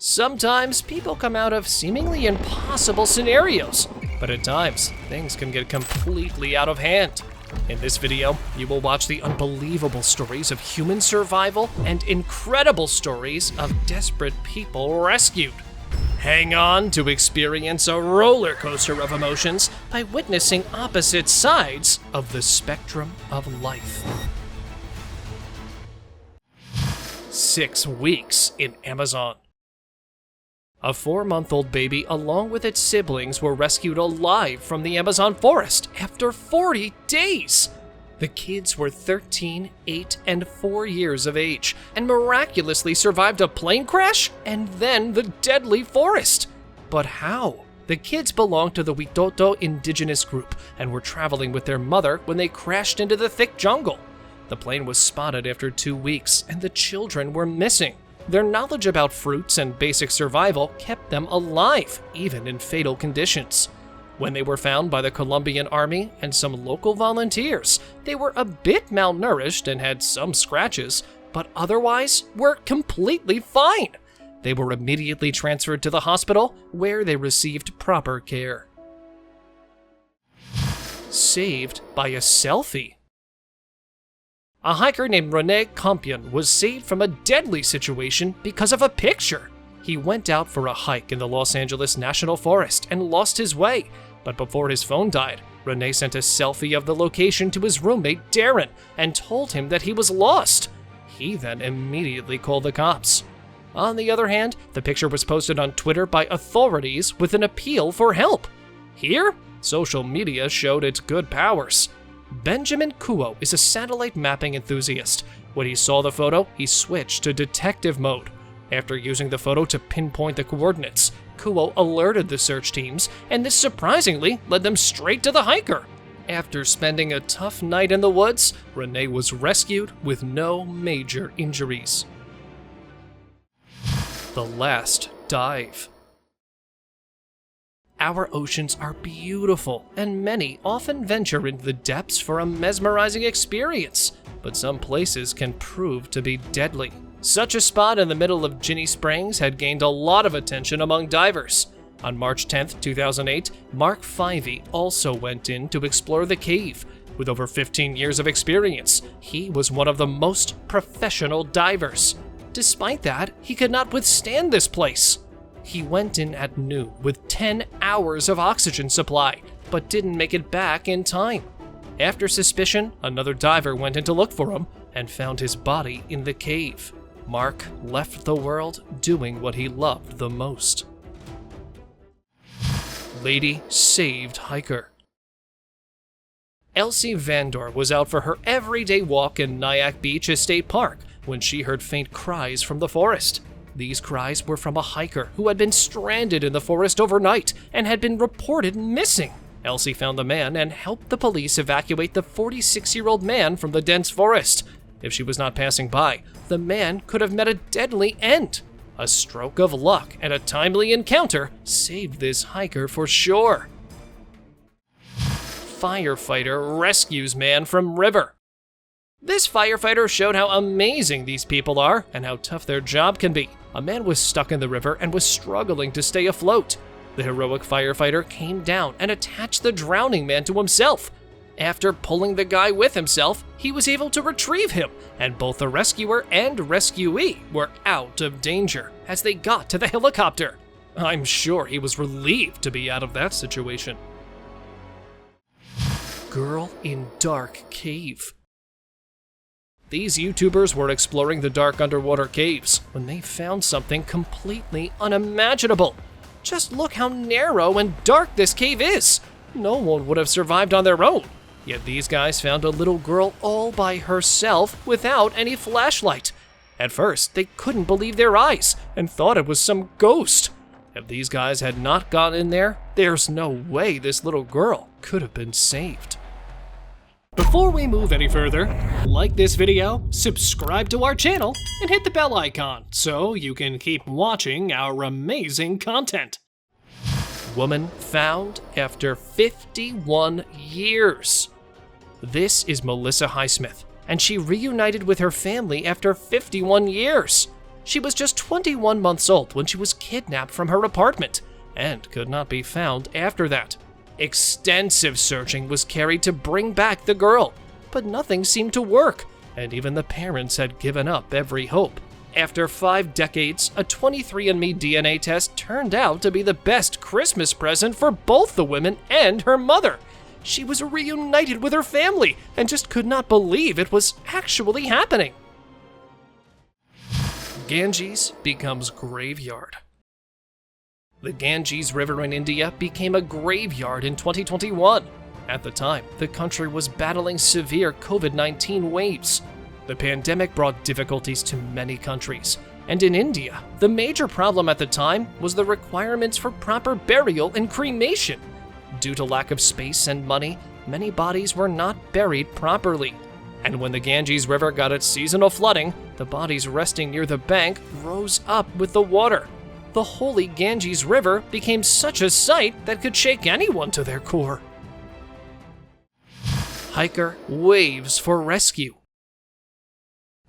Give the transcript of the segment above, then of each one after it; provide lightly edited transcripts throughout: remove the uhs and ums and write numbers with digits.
Sometimes people come out of seemingly impossible scenarios, but at times, things can get completely out of hand. In this video, you will watch the unbelievable stories of human survival and incredible stories of desperate people rescued. Hang on to experience a roller coaster of emotions by witnessing opposite sides of the spectrum of life. 6 weeks in Amazon. A 4-month-old baby along with its siblings were rescued alive from the Amazon forest after 40 days. The kids were 13, 8, and 4 years of age and miraculously survived a plane crash and then the deadly forest. But how? The kids belonged to the Witoto indigenous group and were traveling with their mother when they crashed into the thick jungle. The plane was spotted after 2 weeks and the children were missing. Their knowledge about fruits and basic survival kept them alive, even in fatal conditions. When they were found by the Colombian army and some local volunteers, they were a bit malnourished and had some scratches, but otherwise were completely fine. They were immediately transferred to the hospital, where they received proper care. Saved by a selfie. A hiker named Rene Campion was saved from a deadly situation because of a picture. He went out for a hike in the Los Angeles National Forest and lost his way, but before his phone died, Rene sent a selfie of the location to his roommate Darren and told him that he was lost. He then immediately called the cops. On the other hand, the picture was posted on Twitter by authorities with an appeal for help. Here, social media showed its good powers. Benjamin Kuo is a satellite mapping enthusiast. When he saw the photo, he switched to detective mode. After using the photo to pinpoint the coordinates, Kuo alerted the search teams, and this surprisingly led them straight to the hiker. After spending a tough night in the woods, Rene was rescued with no major injuries. The last dive. Our oceans are beautiful, and many often venture into the depths for a mesmerizing experience, but some places can prove to be deadly. Such a spot in the middle of Ginny Springs had gained a lot of attention among divers. On March 10, 2008, Mark Fyvie also went in to explore the cave. With over 15 years of experience, he was one of the most professional divers. Despite that, he could not withstand this place. He went in at noon with 10 hours of oxygen supply, but didn't make it back in time. After suspicion, another diver went in to look for him and found his body in the cave. Mark left the world doing what he loved the most. Lady saved hiker. Elsie Vandor was out for her everyday walk in Nyack Beach Estate Park when she heard faint cries from the forest. These cries were from a hiker who had been stranded in the forest overnight and had been reported missing. Elsie found the man and helped the police evacuate the 46-year-old man from the dense forest. If she was not passing by, the man could have met a deadly end. A stroke of luck and a timely encounter saved this hiker for sure. Firefighter rescues man from river. This firefighter showed how amazing these people are and how tough their job can be. A man was stuck in the river and was struggling to stay afloat. The heroic firefighter came down and attached the drowning man to himself. After pulling the guy with himself, he was able to retrieve him, and both the rescuer and rescuee were out of danger as they got to the helicopter. I'm sure he was relieved to be out of that situation. Girl in dark cave. These YouTubers were exploring the dark underwater caves when they found something completely unimaginable. Just look how narrow and dark this cave is. No one would have survived on their own. Yet these guys found a little girl all by herself without any flashlight. At first, they couldn't believe their eyes and thought it was some ghost. If these guys had not got in there, there's no way this little girl could have been saved. Before we move any further, like this video, subscribe to our channel, and hit the bell icon so you can keep watching our amazing content. Woman found after 51 years. This is Melissa Highsmith, and she reunited with her family after 51 years. She was just 21 months old when she was kidnapped from her apartment and could not be found after that. Extensive searching was carried to bring back the girl, but nothing seemed to work, and even the parents had given up every hope. After 5 decades, a 23andMe DNA test turned out to be the best Christmas present for both the women and her mother. She was reunited with her family and just could not believe it was actually happening. Ganges becomes graveyard. The Ganges River in India became a graveyard in 2021. At the time, the country was battling severe COVID-19 waves. The pandemic brought difficulties to many countries, and in India, the major problem at the time was the requirements for proper burial and cremation. Due to lack of space and money, many bodies were not buried properly. And when the Ganges River got its seasonal flooding, the bodies resting near the bank rose up with the water. The holy Ganges River became such a sight that could shake anyone to their core. Hiker waves for rescue.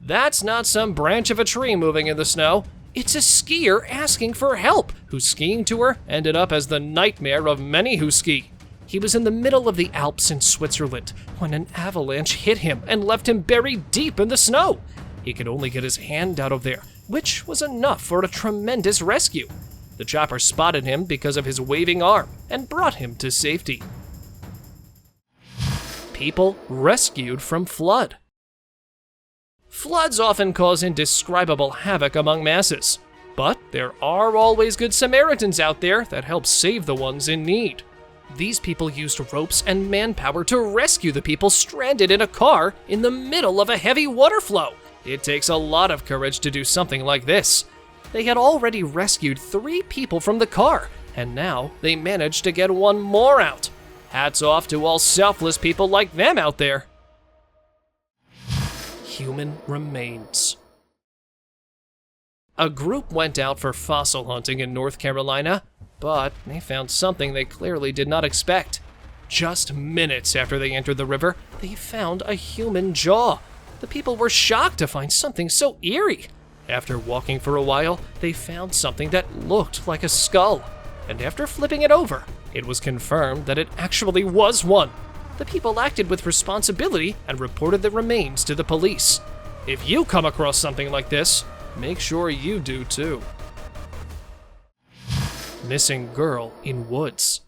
That's not some branch of a tree moving in the snow. It's a skier asking for help, whose skiing tour ended up as the nightmare of many who ski. He was in the middle of the Alps in Switzerland when an avalanche hit him and left him buried deep in the snow. He could only get his hand out of there, which was enough for a tremendous rescue. The chopper spotted him because of his waving arm and brought him to safety. People rescued from flood. Floods often cause indescribable havoc among masses, but there are always good Samaritans out there that help save the ones in need. These people used ropes and manpower to rescue the people stranded in a car in the middle of a heavy water flow. It takes a lot of courage to do something like this. They had already rescued 3 people from the car, and now they managed to get 1 more out. Hats off to all selfless people like them out there. Human remains. A group went out for fossil hunting in North Carolina, but they found something they clearly did not expect. Just minutes after they entered the river, they found a human jaw. The people were shocked to find something so eerie. After walking for a while, they found something that looked like a skull, and after flipping it over, it was confirmed that it actually was one. The people acted with responsibility and reported the remains to the police. If you come across something like this, make sure you do too. Missing girl in woods.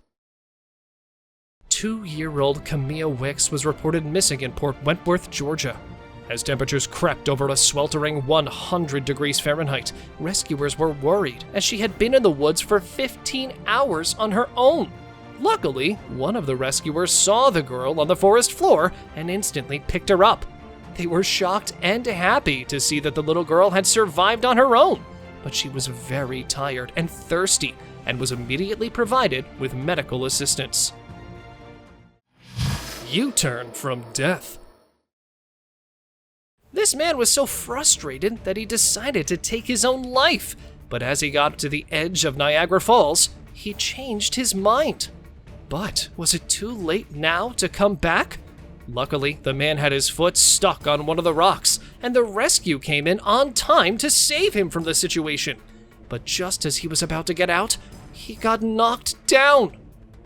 2-year-old Camille Wicks was reported missing in Port Wentworth, Georgia. As temperatures crept over a sweltering 100 degrees Fahrenheit, rescuers were worried as she had been in the woods for 15 hours on her own. Luckily, one of the rescuers saw the girl on the forest floor and instantly picked her up. They were shocked and happy to see that the little girl had survived on her own, but she was very tired and thirsty and was immediately provided with medical assistance. U-turn from death. This man was so frustrated that he decided to take his own life, but as he got to the edge of Niagara Falls, he changed his mind. But was it too late now to come back? Luckily, the man had his foot stuck on one of the rocks, and the rescue came in on time to save him from the situation. But just as he was about to get out, he got knocked down.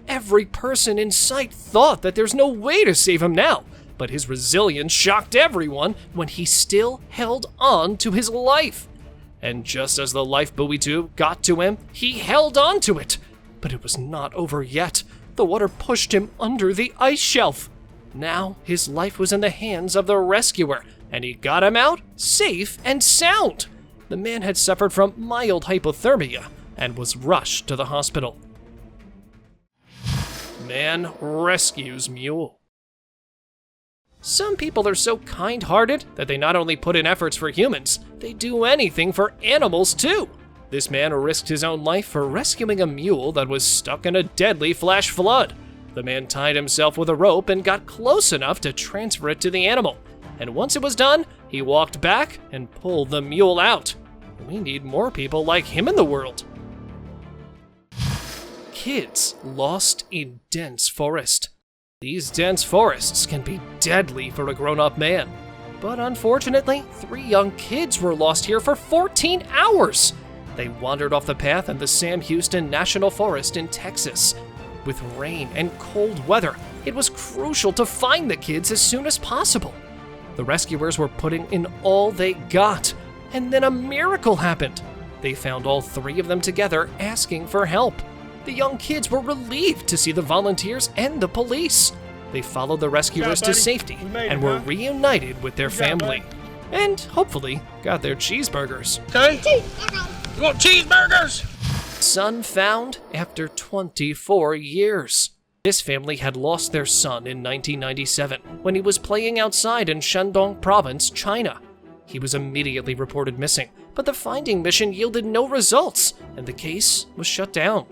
Every person in sight thought that there's no way to save him now, but his resilience shocked everyone when he still held on to his life. And just as the life buoy tube got to him, he held on to it. But it was not over yet. The water pushed him under the ice shelf. Now his life was in the hands of the rescuer, and he got him out safe and sound. The man had suffered from mild hypothermia and was rushed to the hospital. Man rescues mule. Some people are so kind-hearted that they not only put in efforts for humans, they do anything for animals too. This man risked his own life for rescuing a mule that was stuck in a deadly flash flood. The man tied himself with a rope and got close enough to transfer it to the animal. And once it was done, he walked back and pulled the mule out. We need more people like him in the world. Kids lost in dense forest. These dense forests can be deadly for a grown-up man. But unfortunately, 3 young kids were lost here for 14 hours. They wandered off the path in the Sam Houston National Forest in Texas. With rain and cold weather, it was crucial to find the kids as soon as possible. The rescuers were putting in all they got, and then a miracle happened. They found all 3 of them together asking for help. The young kids were relieved to see the volunteers and the police. They followed the rescuers to safety and were reunited with their family. And hopefully got their cheeseburgers. Okay? You want cheeseburgers? Son found after 24 years. This family had lost their son in 1997 when he was playing outside in Shandong Province, China. He was immediately reported missing, but the finding mission yielded no results, and the case was shut down.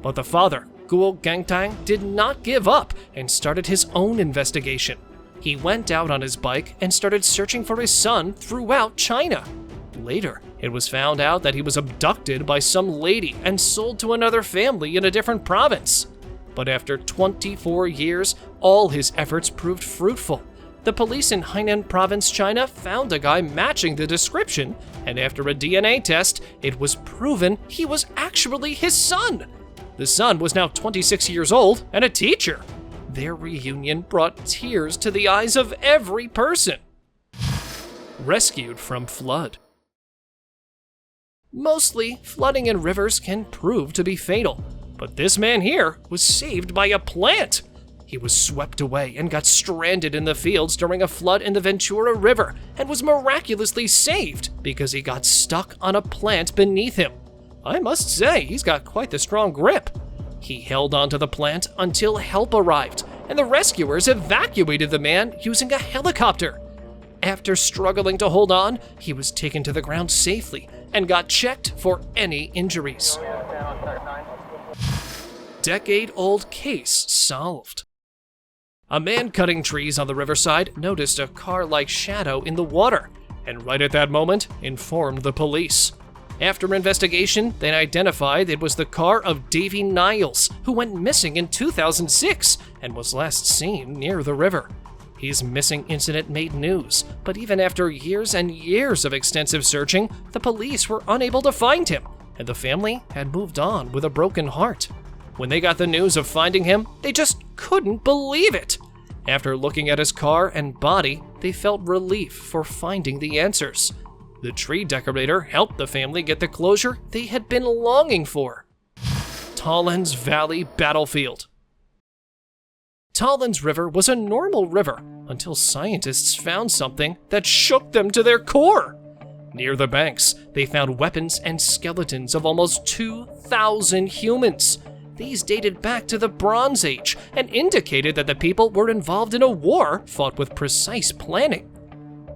But the father, Guo Gangtang, did not give up and started his own investigation. He went out on his bike and started searching for his son throughout China. Later, it was found out that he was abducted by some lady and sold to another family in a different province. But after 24 years, all his efforts proved fruitful. The police in Hainan Province, China, found a guy matching the description, and after a DNA test, it was proven he was actually his son. The son was now 26 years old and a teacher. Their reunion brought tears to the eyes of every person. Rescued from flood. Mostly, flooding in rivers can prove to be fatal, but this man here was saved by a plant. He was swept away and got stranded in the fields during a flood in the Ventura River and was miraculously saved because he got stuck on a plant beneath him. I must say, he's got quite the strong grip. He held onto the plant until help arrived, and the rescuers evacuated the man using a helicopter. After struggling to hold on, he was taken to the ground safely and got checked for any injuries. Decade-old case solved. A man cutting trees on the riverside noticed a car-like shadow in the water, and right at that moment, informed the police. After investigation, they identified it was the car of Davy Niles, who went missing in 2006 and was last seen near the river. His missing incident made news, but even after years and years of extensive searching, the police were unable to find him, and the family had moved on with a broken heart. When they got the news of finding him, they just couldn't believe it. After looking at his car and body, they felt relief for finding the answers. The tree decorator helped the family get the closure they had been longing for. TOLLENSE Valley Battlefield. TOLLENSE River was a normal river until scientists found something that shook them to their core. Near the banks, they found weapons and skeletons of almost 2,000 humans. These dated back to the Bronze Age and indicated that the people were involved in a war fought with precise planning.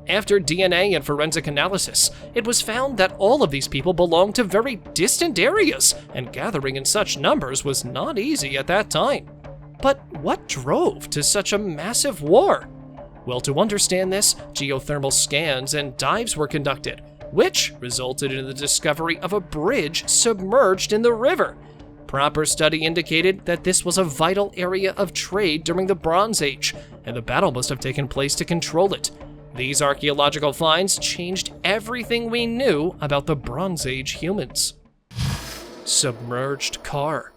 After DNA and forensic analysis, it was found that all of these people belonged to very distant areas, and gathering in such numbers was not easy at that time. But what drove to such a massive war? Well, to understand this, geothermal scans and dives were conducted, which resulted in the discovery of a bridge submerged in the river. Proper study indicated that this was a vital area of trade during the Bronze Age, and the battle must have taken place to control it. These archaeological finds changed everything we knew about the Bronze Age humans. Submerged car.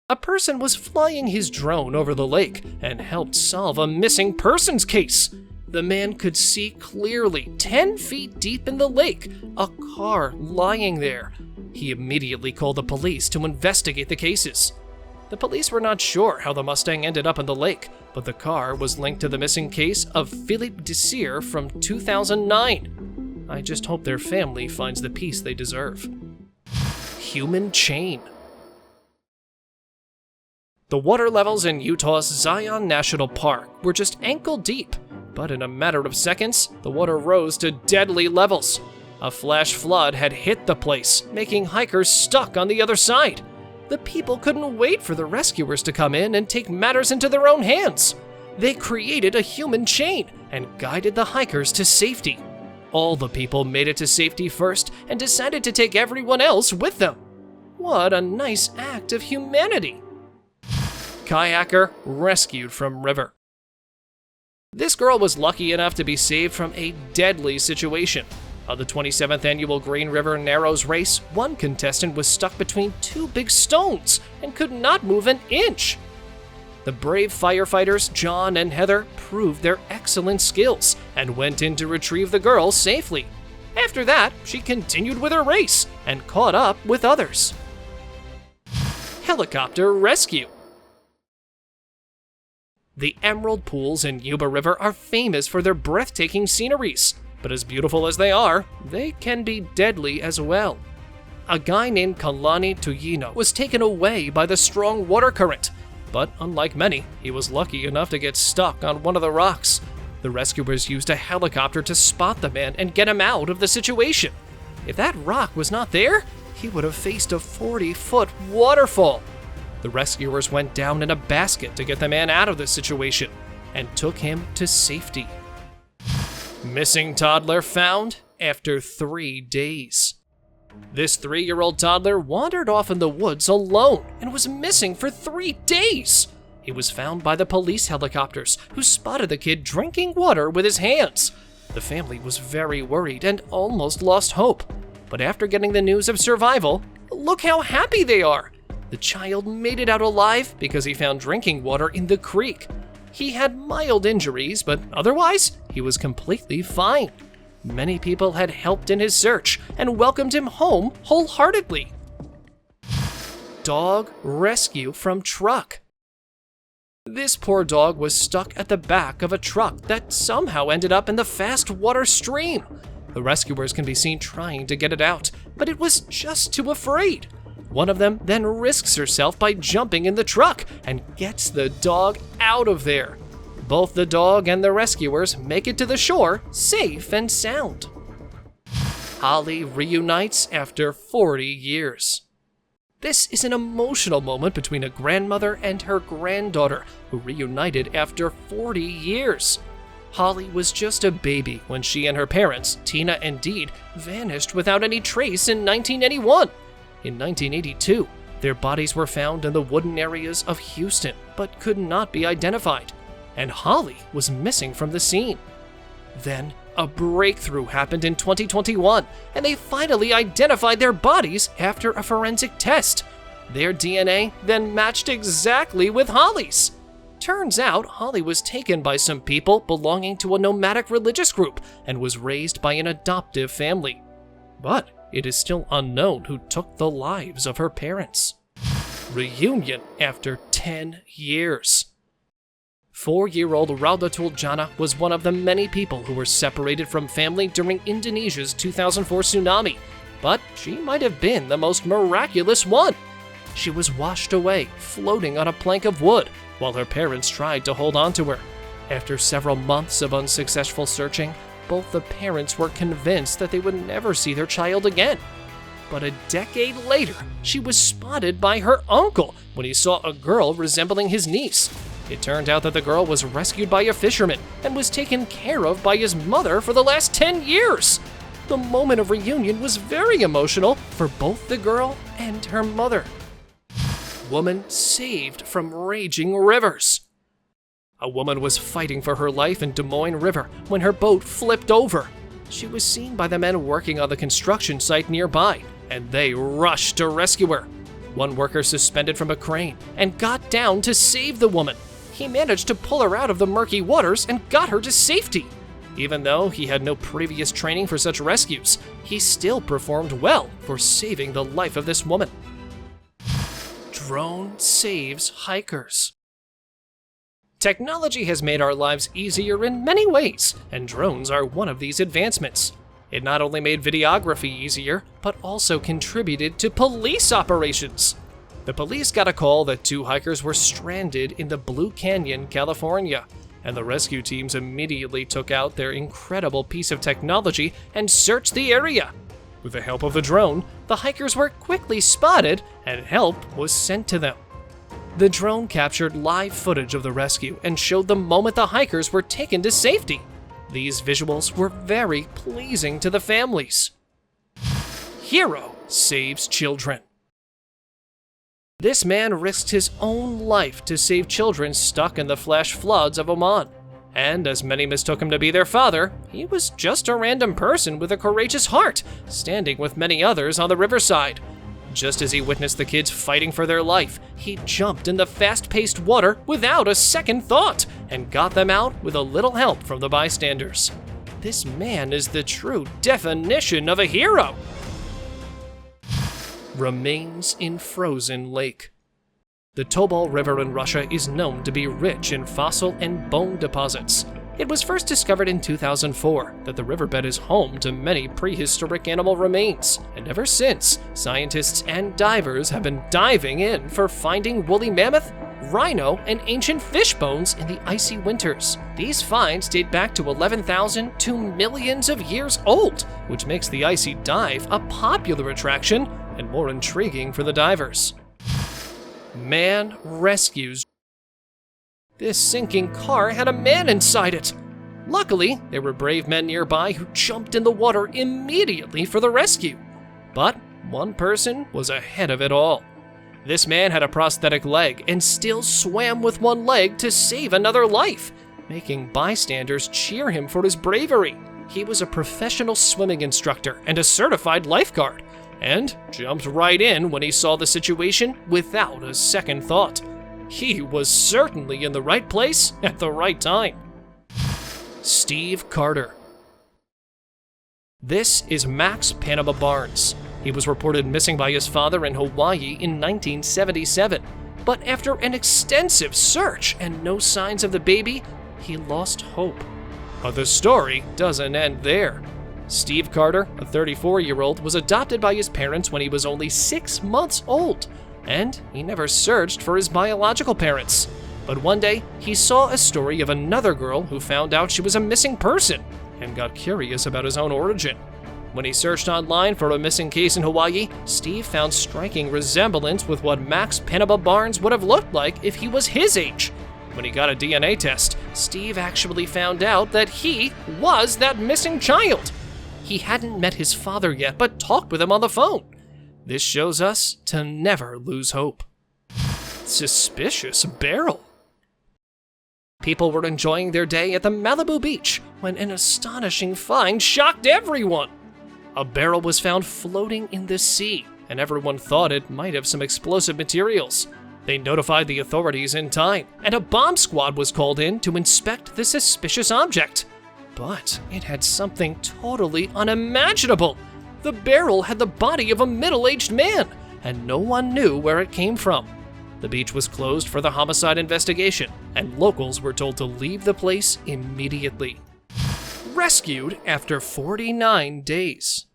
A person was flying his drone over the lake and helped solve a missing persons case. The man could see clearly 10 feet deep in the lake, a car lying there. He immediately called the police to investigate the cases. The police were not sure how the Mustang ended up in the lake, but the car was linked to the missing case of Philippe Desir from 2009. I just hope their family finds the peace they deserve. Human chain. The water levels in Utah's Zion National Park were just ankle deep, but in a matter of seconds, the water rose to deadly levels. A flash flood had hit the place, making hikers stuck on the other side. The people couldn't wait for the rescuers to come in and take matters into their own hands. They created a human chain and guided the hikers to safety. All the people made it to safety first and decided to take everyone else with them. What a nice act of humanity! Kayaker rescued from river. This girl was lucky enough to be saved from a deadly situation. On the 27th annual Green River Narrows race, one contestant was stuck between two big stones and could not move an inch. The brave firefighters, John and Heather, proved their excellent skills and went in to retrieve the girl safely. After that, she continued with her race and caught up with others. Helicopter rescue. The emerald pools in Yuba River are famous for their breathtaking sceneries, but as beautiful as they are, they can be deadly as well. A guy named Kalani Tuyino was taken away by the strong water current, but unlike many, he was lucky enough to get stuck on one of the rocks. The rescuers used a helicopter to spot the man and get him out of the situation. If that rock was not there, he would have faced a 40-foot waterfall. The rescuers went down in a basket to get the man out of the situation and took him to safety. Missing toddler found after 3 days. This 3-year-old toddler wandered off in the woods alone and was missing for 3 days. He was found by the police helicopters, who spotted the kid drinking water with his hands. The family was very worried and almost lost hope. But after getting the news of survival, look how happy they are. The child made it out alive because he found drinking water in the creek. He had mild injuries, but otherwise, he was completely fine. Many people had helped in his search and welcomed him home wholeheartedly. Dog rescue from truck. This poor dog was stuck at the back of a truck that somehow ended up in the fast water stream. The rescuers can be seen trying to get it out, but it was just too afraid. One of them then risks herself by jumping in the truck and gets the dog out of there. Both the dog and the rescuers make it to the shore safe and sound. Holly reunites after 40 years. This is an emotional moment between a grandmother and her granddaughter, who reunited after 40 years. Holly was just a baby when she and her parents, Tina and Deed, vanished without any trace in 1981. In 1982, their bodies were found in the wooded areas of Houston, but could not be identified, and Holly was missing from the scene. Then, a breakthrough happened in 2021, and they finally identified their bodies after a forensic test. Their DNA then matched exactly with Holly's. Turns out, Holly was taken by some people belonging to a nomadic religious group and was raised by an adoptive family. But it is still unknown who took the lives of her parents. Reunion after 10 years. 4-year-old Raudatul Jana was one of the many people who were separated from family during Indonesia's 2004 tsunami, but she might have been the most miraculous one. She was washed away, floating on a plank of wood, while her parents tried to hold on to her. After several months of unsuccessful searching, both the parents were convinced that they would never see their child again. But a decade later, she was spotted by her uncle when he saw a girl resembling his niece. It turned out that the girl was rescued by a fisherman and was taken care of by his mother for the last 10 years. The moment of reunion was very emotional for both the girl and her mother. Woman saved from raging rivers. A woman was fighting for her life in Des Moines River when her boat flipped over. She was seen by the men working on the construction site nearby, and they rushed to rescue her. One worker suspended from a crane and got down to save the woman. He managed to pull her out of the murky waters and got her to safety. Even though he had no previous training for such rescues, he still performed well for saving the life of this woman. Drone saves hikers. Technology has made our lives easier in many ways, and drones are one of these advancements. It not only made videography easier, but also contributed to police operations. The police got a call that 2 hikers were stranded in the Blue Canyon, California, and the rescue teams immediately took out their incredible piece of technology and searched the area. With the help of the drone, the hikers were quickly spotted and help was sent to them. The drone captured live footage of the rescue and showed the moment the hikers were taken to safety. These visuals were very pleasing to the families. Hero saves children. This man risked his own life to save children stuck in the flash floods of Oman. And as many mistook him to be their father, he was just a random person with a courageous heart, standing with many others on the riverside. Just as he witnessed the kids fighting for their life, he jumped in the fast-paced water without a second thought and got them out with a little help from the bystanders. This man is the true definition of a hero. Remains in frozen lake. The Tobol River in Russia is known to be rich in fossil and bone deposits. It was first discovered in 2004 that the riverbed is home to many prehistoric animal remains, and ever since, scientists and divers have been diving in for finding woolly mammoth, rhino, and ancient fish bones in the icy winters. These finds date back to 11,000 to millions of years old, which makes the icy dive a popular attraction and more intriguing for the divers. Man rescues. This sinking car had a man inside it. Luckily, there were brave men nearby who jumped in the water immediately for the rescue. But one person was ahead of it all. This man had a prosthetic leg and still swam with one leg to save another life, making bystanders cheer him for his bravery. He was a professional swimming instructor and a certified lifeguard, and jumped right in when he saw the situation without a second thought. He was certainly in the right place at the right time. Steve Carter. This is Max Panama Barnes. He was reported missing by his father in Hawaii in 1977, but after an extensive search and no signs of the baby, he lost hope. But the story doesn't end there. Steve Carter, a 34-year-old, was adopted by his parents when he was only 6 months old, and he never searched for his biological parents. But one day, he saw a story of another girl who found out she was a missing person and got curious about his own origin. When he searched online for a missing case in Hawaii, Steve found striking resemblance with what Max Panama Barnes would have looked like if he was his age. When he got a DNA test, Steve actually found out that he was that missing child. He hadn't met his father yet, but talked with him on the phone. This shows us to never lose hope. Suspicious barrel. People were enjoying their day at the Malibu beach when an astonishing find shocked everyone. A barrel was found floating in the sea, and everyone thought it might have some explosive materials. They notified the authorities in time, and a bomb squad was called in to inspect the suspicious object. But it had something totally unimaginable. The barrel had the body of a middle-aged man, and no one knew where it came from. The beach was closed for the homicide investigation, and locals were told to leave the place immediately. Rescued after 49 days.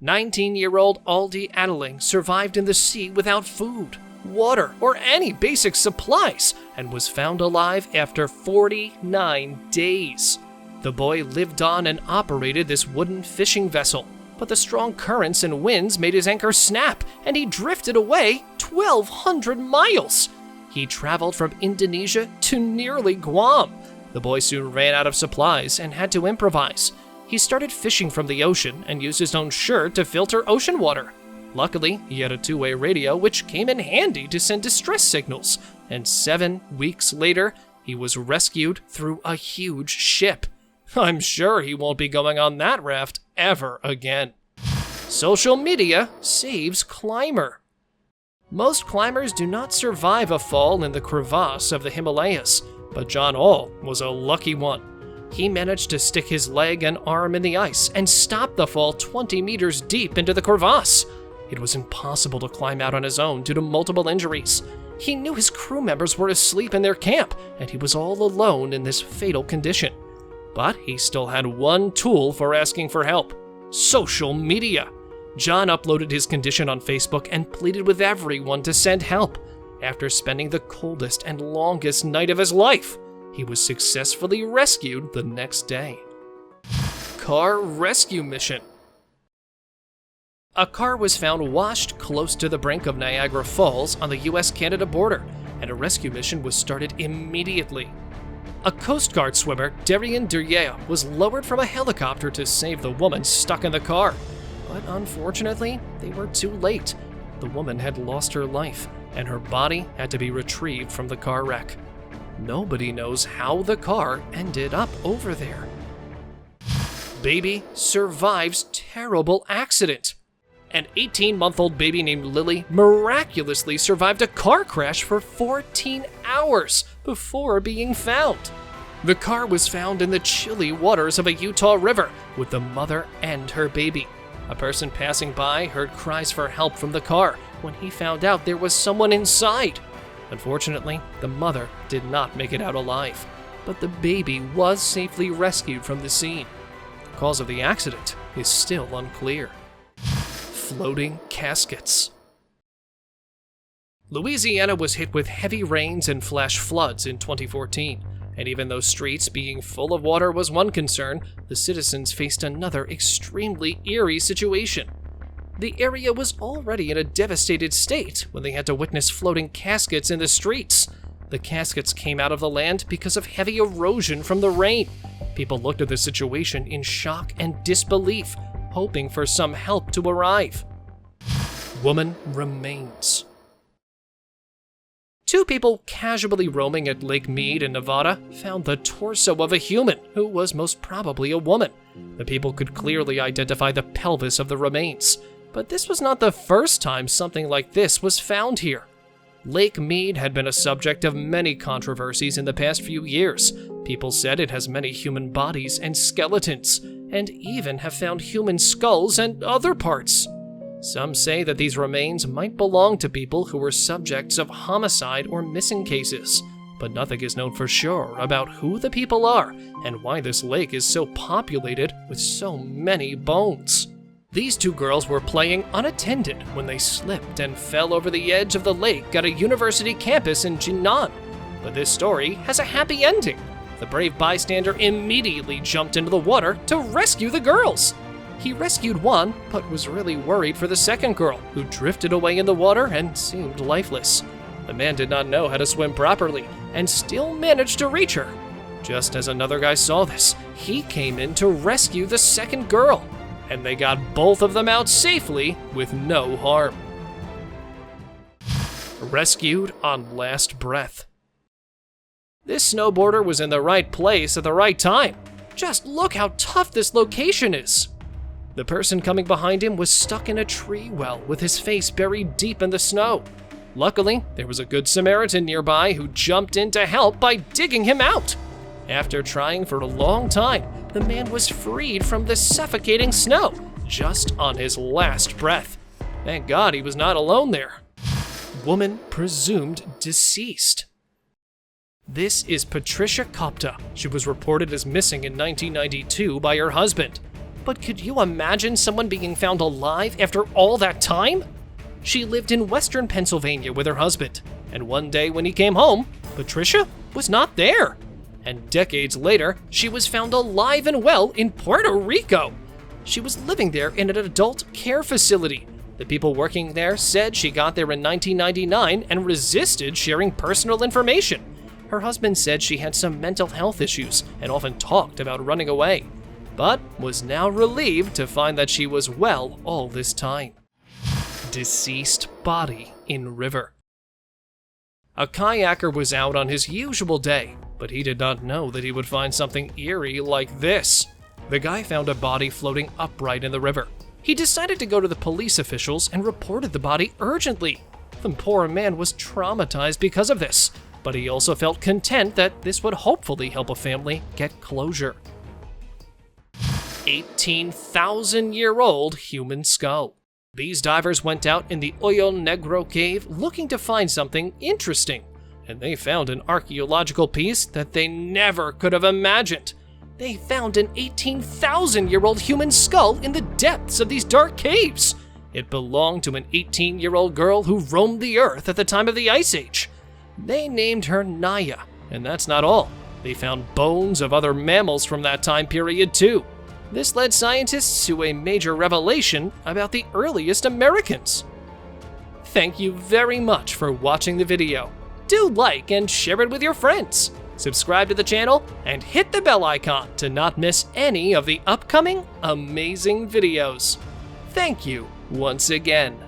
19-year-old Aldi Adeling survived in the sea without food, water, or any basic supplies, and was found alive after 49 days. The boy lived on and operated this wooden fishing vessel, but the strong currents and winds made his anchor snap, and he drifted away 1,200 miles. He traveled from Indonesia to nearly Guam. The boy soon ran out of supplies and had to improvise. He started fishing from the ocean and used his own shirt to filter ocean water. Luckily, he had a two-way radio which came in handy to send distress signals, and 7 weeks later, he was rescued through a huge ship. I'm sure he won't be going on that raft ever again. Social media saves climber. Most climbers do not survive a fall in the crevasse of the Himalayas, but John All was a lucky one. He managed to stick his leg and arm in the ice and stop the fall 20 meters deep into the crevasse. It was impossible to climb out on his own due to multiple injuries. He knew his crew members were asleep in their camp, and he was all alone in this fatal condition. But he still had one tool for asking for help: social media. John uploaded his condition on Facebook and pleaded with everyone to send help. After spending the coldest and longest night of his life, he was successfully rescued the next day. Car rescue mission. A car was found washed close to the brink of Niagara Falls on the US-Canada border, and a rescue mission was started immediately. A Coast Guard swimmer, Darian Derriere, was lowered from a helicopter to save the woman stuck in the car. But unfortunately, they were too late. The woman had lost her life, and her body had to be retrieved from the car wreck. Nobody knows how the car ended up over there. Baby survives terrible accident. An 18-month-old baby named Lily miraculously survived a car crash for 14 hours before being found. The car was found in the chilly waters of a Utah river with the mother and her baby. A person passing by heard cries for help from the car when he found out there was someone inside. Unfortunately, the mother did not make it out alive, but the baby was safely rescued from the scene. The cause of the accident is still unclear. Floating caskets. Louisiana was hit with heavy rains and flash floods in 2014, and even though streets being full of water was one concern, the citizens faced another extremely eerie situation. The area was already in a devastated state when they had to witness floating caskets in the streets. The caskets came out of the land because of heavy erosion from the rain. People looked at the situation in shock and disbelief, hoping for some help to arrive. Woman remains. Two people casually roaming at Lake Mead in Nevada found the torso of a human who was most probably a woman. The people could clearly identify the pelvis of the remains, but this was not the first time something like this was found here. Lake Mead had been a subject of many controversies in the past few years. People said it has many human bodies and skeletons, and even have found human skulls and other parts. Some say that these remains might belong to people who were subjects of homicide or missing cases, but nothing is known for sure about who the people are and why this lake is so populated with so many bones. These two girls were playing unattended when they slipped and fell over the edge of the lake at a university campus in Jinan. But this story has a happy ending. The brave bystander immediately jumped into the water to rescue the girls. He rescued one, but was really worried for the second girl, who drifted away in the water and seemed lifeless. The man did not know how to swim properly and still managed to reach her. Just as another guy saw this, he came in to rescue the second girl, and they got both of them out safely with no harm. Rescued on last breath. This snowboarder was in the right place at the right time. Just look how tough this location is. The person coming behind him was stuck in a tree well with his face buried deep in the snow. Luckily, there was a good Samaritan nearby who jumped in to help by digging him out. After trying for a long time, the man was freed from the suffocating snow, just on his last breath. Thank God he was not alone there. Woman presumed deceased. This is Patricia Kopta. She was reported as missing in 1992 by her husband. But could you imagine someone being found alive after all that time? She lived in western Pennsylvania with her husband, and one day when he came home, Patricia was not there. And decades later, she was found alive and well in Puerto Rico. She was living there in an adult care facility. The people working there said she got there in 1999 and resisted sharing personal information. Her husband said she had some mental health issues and often talked about running away, but was now relieved to find that she was well all this time. Deceased body in river. A kayaker was out on his usual day, but he did not know that he would find something eerie like this. The guy found a body floating upright in the river. He decided to go to the police officials and reported the body urgently. The poor man was traumatized because of this, but he also felt content that this would hopefully help a family get closure. 18,000-year-old human skull. These divers went out in the Hoyo Negro cave looking to find something interesting, and they found an archaeological piece that they never could have imagined. They found an 18,000-year-old human skull in the depths of these dark caves. It belonged to an 18-year-old girl who roamed the earth at the time of the Ice Age. They named her Naya, and that's not all. They found bones of other mammals from that time period too. This led scientists to a major revelation about the earliest Americans. Thank you very much for watching the video. Do like and share it with your friends. Subscribe to the channel and hit the bell icon to not miss any of the upcoming amazing videos. Thank you once again.